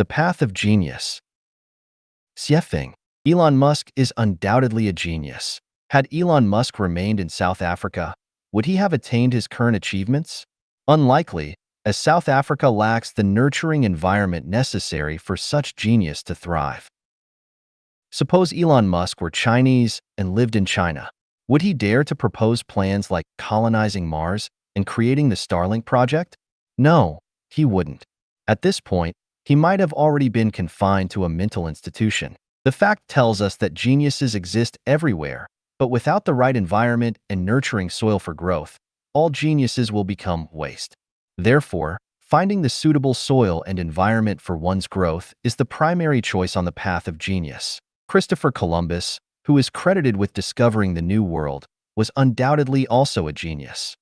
The path of genius. Xiefeng. Elon Musk is undoubtedly a genius. Had Elon Musk remained in South Africa, would he have attained his current achievements? Unlikely, as South Africa lacks the nurturing environment necessary for such genius to thrive. Suppose Elon Musk were Chinese and lived in China. Would he dare to propose plans like colonizing Mars and creating the Starlink project? No, he wouldn't. At this point, he might have already been confined to a mental institution. The fact tells us that geniuses exist everywhere, but without the right environment and nurturing soil for growth, all geniuses will become waste. Therefore, finding the suitable soil and environment for one's growth is the primary choice on the path of genius. Christopher Columbus, who is credited with discovering the New World, was undoubtedly also a genius.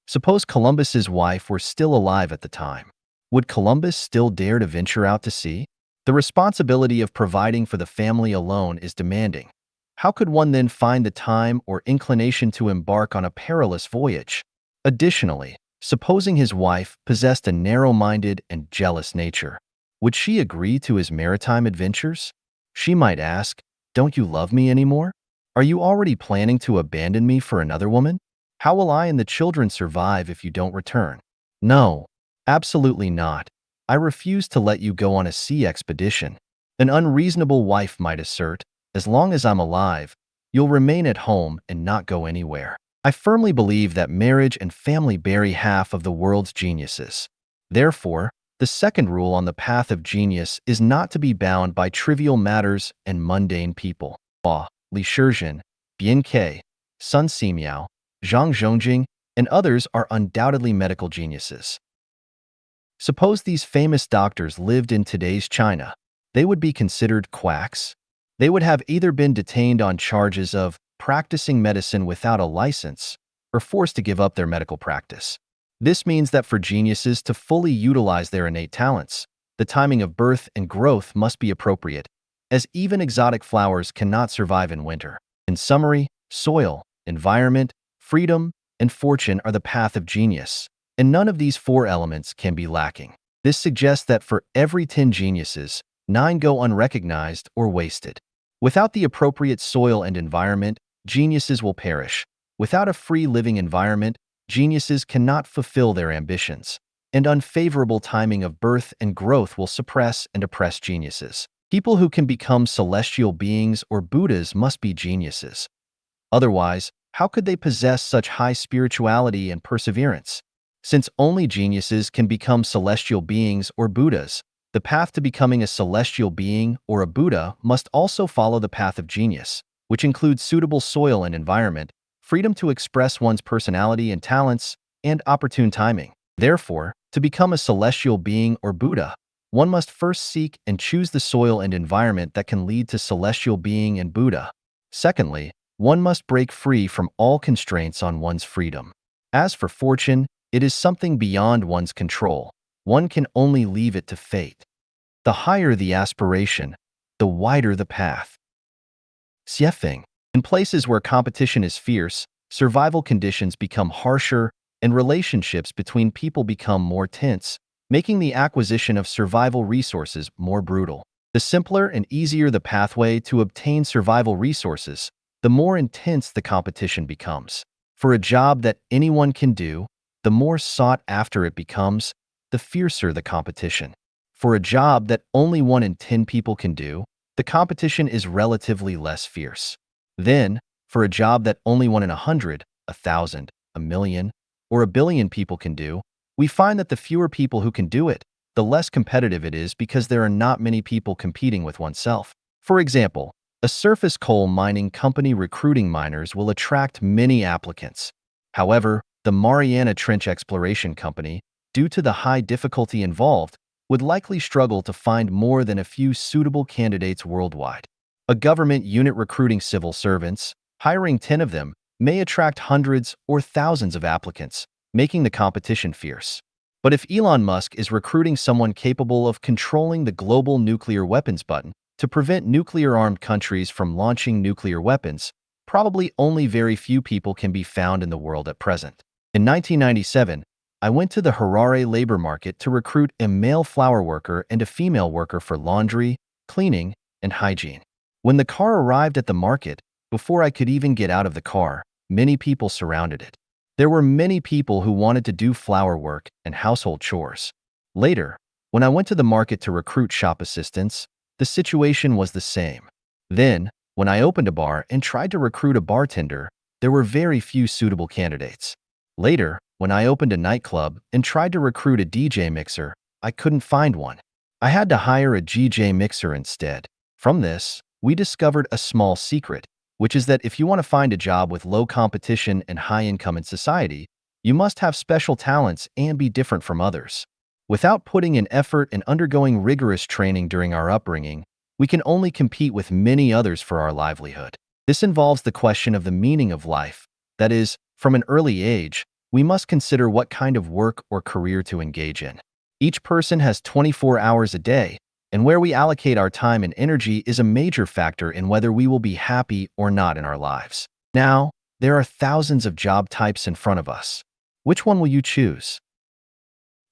Suppose Columbus's wife were still alive at the time. Would Columbus still dare to venture out to sea? The responsibility of providing for the family alone is demanding. How could one then find the time or inclination to embark on a perilous voyage? Additionally, supposing his wife possessed a narrow-minded and jealous nature, would she agree to his maritime adventures? She might ask, "Don't you love me anymore? Are you already planning to abandon me for another woman? How will I and the children survive if you don't return?" No, absolutely not. I refuse to let you go on a sea expedition. An unreasonable wife might assert, "As long as I'm alive, you'll remain at home and not go anywhere." I firmly believe that marriage and family bury half of the world's geniuses. Therefore, the second rule on the path of genius is not to be bound by trivial matters and mundane people. Li Shizhen, Bian Ke, Sun Simiao, Zhang Zhongjing, and others are undoubtedly medical geniuses. Suppose these famous doctors lived in today's China. They would be considered quacks. They would have either been detained on charges of practicing medicine without a license or forced to give up their medical practice. This means that for geniuses to fully utilize their innate talents, the timing of birth and growth must be appropriate, as even exotic flowers cannot survive in winter. In summary, soil, environment, freedom, and fortune are the path of genius, and none of these four elements can be lacking. This suggests that for every 10 geniuses, 9 go unrecognized or wasted. Without the appropriate soil and environment, geniuses will perish. Without a free living environment, geniuses cannot fulfill their ambitions, and unfavorable timing of birth and growth will suppress and oppress geniuses. People who can become celestial beings or Buddhas must be geniuses. Otherwise, how could they possess such high spirituality and perseverance? Since only geniuses can become celestial beings or Buddhas, the path to becoming a celestial being or a Buddha must also follow the path of genius, which includes suitable soil and environment, freedom to express one's personality and talents, and opportune timing. Therefore, to become a celestial being or Buddha, one must first seek and choose the soil and environment that can lead to celestial being and Buddha. Secondly, one must break free from all constraints on one's freedom. As for fortune, it is something beyond one's control. One can only leave it to fate. The higher the aspiration, the wider the path. Xiefeng. In places where competition is fierce, survival conditions become harsher and relationships between people become more tense, making the acquisition of survival resources more brutal. The simpler and easier the pathway to obtain survival resources, the more intense the competition becomes. For a job that anyone can do, the more sought after it becomes, the fiercer the competition. For a job that only 1 in 10 people can do, the competition is relatively less fierce. Then, for a job that only 1 in 100, 1,000, 1,000,000, or 1,000,000,000 people can do, we find that the fewer people who can do it, the less competitive it is because there are not many people competing with oneself. For example, a surface coal mining company recruiting miners will attract many applicants. However, the Mariana Trench Exploration Company, due to the high difficulty involved, would likely struggle to find more than a few suitable candidates worldwide. A government unit recruiting civil servants, hiring 10 of them, may attract hundreds or thousands of applicants, making the competition fierce. But if Elon Musk is recruiting someone capable of controlling the global nuclear weapons button to prevent nuclear-armed countries from launching nuclear weapons, probably only very few people can be found in the world at present. In 1997, I went to the Harare labor market to recruit a male flower worker and a female worker for laundry, cleaning, and hygiene. When the car arrived at the market, before I could even get out of the car, many people surrounded it. There were many people who wanted to do flower work and household chores. Later, when I went to the market to recruit shop assistants, the situation was the same. Then, when I opened a bar and tried to recruit a bartender, there were very few suitable candidates. Later, when I opened a nightclub and tried to recruit a DJ mixer, I couldn't find one. I had to hire a DJ mixer instead. From this, we discovered a small secret, which is that if you want to find a job with low competition and high income in society, you must have special talents and be different from others. Without putting in effort and undergoing rigorous training during our upbringing, we can only compete with many others for our livelihood. This involves the question of the meaning of life. That is, from an early age, we must consider what kind of work or career to engage in. Each person has 24 hours a day, and where we allocate our time and energy is a major factor in whether we will be happy or not in our lives. Now, there are thousands of job types in front of us. Which one will you choose?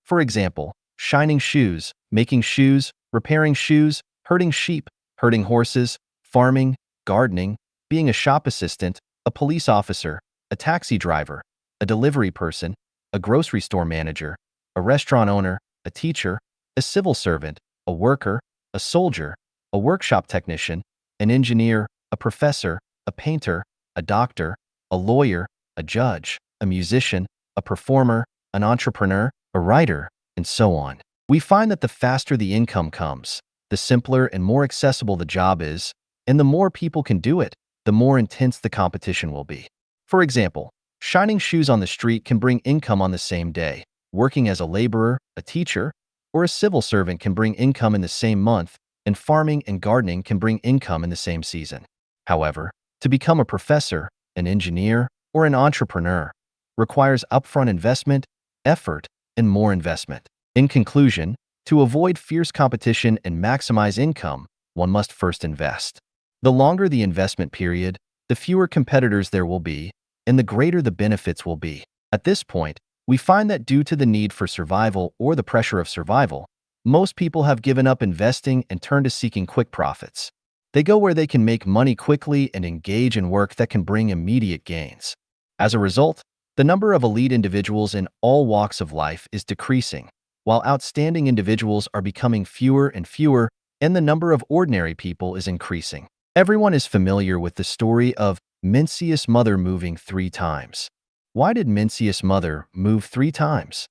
For example, shining shoes, making shoes, repairing shoes, herding sheep, herding horses, farming, gardening, being a shop assistant, a police officer, a taxi driver, a delivery person, a grocery store manager, a restaurant owner, a teacher, a civil servant, a worker, a soldier, a workshop technician, an engineer, a professor, a painter, a doctor, a lawyer, a judge, a musician, a performer, an entrepreneur, a writer, and so on. We find that the faster the income comes, the simpler and more accessible the job is, and the more people can do it, the more intense the competition will be. For example, shining shoes on the street can bring income on the same day. Working as a laborer, a teacher, or a civil servant can bring income in the same month, and farming and gardening can bring income in the same season. However, to become a professor, an engineer, or an entrepreneur requires upfront investment, effort, and more investment. In conclusion, to avoid fierce competition and maximize income, one must first invest. The longer the investment period, the fewer competitors there will be, and the greater the benefits will be. At this point, we find that due to the need for survival or the pressure of survival, most people have given up investing and turned to seeking quick profits. They go where they can make money quickly and engage in work that can bring immediate gains. As a result, the number of elite individuals in all walks of life is decreasing, while outstanding individuals are becoming fewer and fewer, and the number of ordinary people is increasing. Everyone is familiar with the story of Mencius' mother moving 3 times. Why did Mencius' mother move 3 times?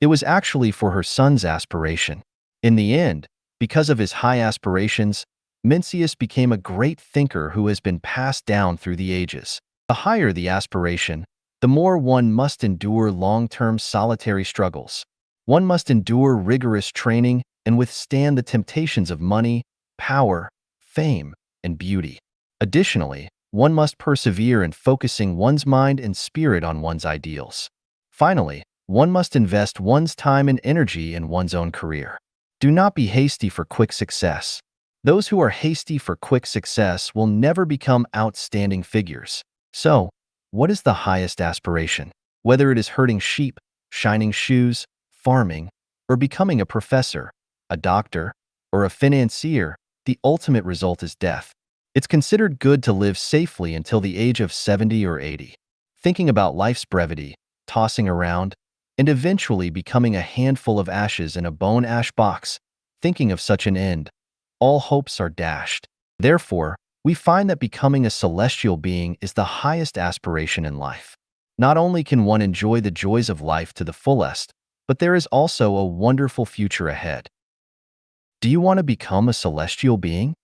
It was actually for her son's aspiration. In the end, because of his high aspirations, Mencius became a great thinker who has been passed down through the ages. The higher the aspiration, the more one must endure long-term solitary struggles. One must endure rigorous training and withstand the temptations of money, power, fame, and beauty. Additionally, one must persevere in focusing one's mind and spirit on one's ideals. Finally, one must invest one's time and energy in one's own career. Do not be hasty for quick success. Those who are hasty for quick success will never become outstanding figures. So, what is the highest aspiration? Whether it is herding sheep, shining shoes, farming, or becoming a professor, a doctor, or a financier, the ultimate result is death. It's considered good to live safely until the age of 70 or 80, thinking about life's brevity, tossing around, and eventually becoming a handful of ashes in a bone ash box, thinking of such an end. All hopes are dashed. Therefore, we find that becoming a celestial being is the highest aspiration in life. Not only can one enjoy the joys of life to the fullest, but there is also a wonderful future ahead. Do you want to become a celestial being?